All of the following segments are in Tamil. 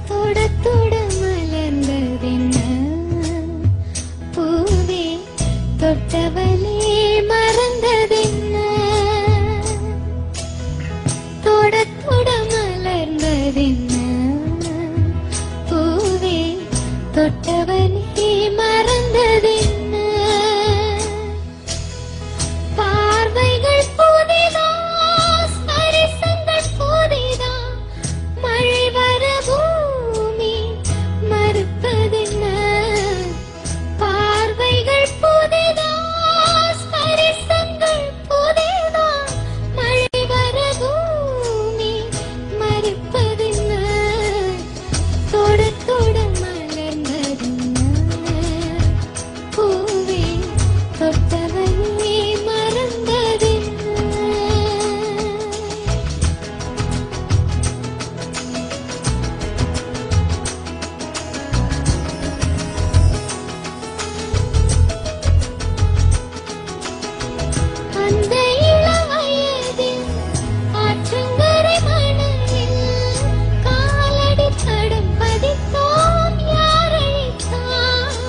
தொட தொட மலர்ந்ததென்ன பூவே தொட்டவளே மறந்ததென்ன தொட தொட மலர்ந்ததென்ன பூவே தொட்டவளே மறந்ததென்ன பார்வைகள் புதிதா ஸ்பரிசங்கள் புதிதா மழை வர பூமி மறுப்பதென்ன பார்வைகள் புதிதா ஸ்பரிசங்கள் புதிதா மழை வர பூமி மறுப்பதென்ன தொட தொட மலர்ந்ததென்ன பூவே தொட்டவளே மறந்ததென்ன அந்த இளவயதில் ஆற்றங்கரை மணலில் காலடி தடம் பதித்தோம் யாரழைத்தான்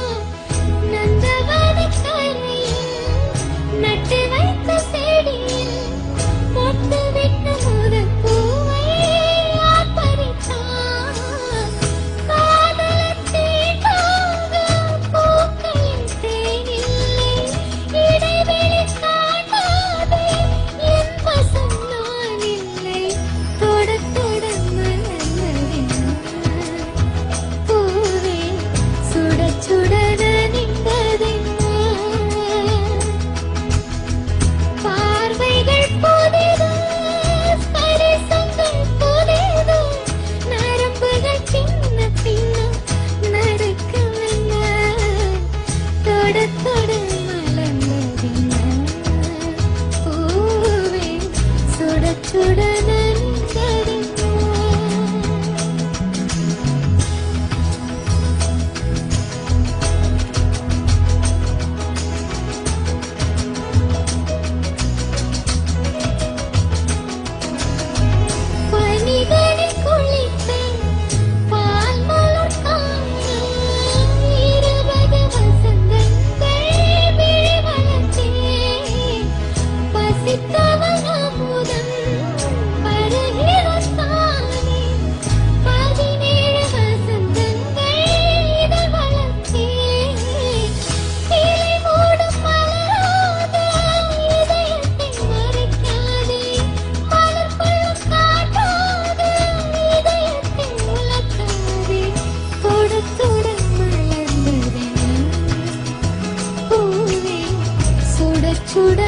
நந்தவனி கரையில் நட்டு வைத்த செடியில் பொட்டு விட்ட முதல் பூவை யார் பறித்தான் காதலர் தீட்டாக பூக்களின் தேனில்லை இடைவெளி காட்டாதே என் வசம் நான் இல்லை தொட தொட மலர்ந்ததென்ன பூவே சுட சுட நனைந்ததென்ன பார்வைகள் புதிது ஸ்பரிசங்கள் புதிது நரம்புகள் சின்ன பின்ன நடக்கவென்ன தொட தொட மலர்ந்ததென்ன பூவே சுட சுட நனைந்ததென்ன பனிகளில் குளித்த பால் மலர் காண 20 வசந்தங்கள் விழி வளர்த்தேன் பசித்தவன் அமுதம் பருகிறதானே 17 வசந்தங்கள் இதழ் வளர்த்தேன் இலை மூடும் மலராத இதயத்தை மறைக்காதே மலர் கொள்ளும் காட்டாத இதயத்தை உலக்காதே தொட தொட மலர்ந்ததென்ன பூவே சுட சுட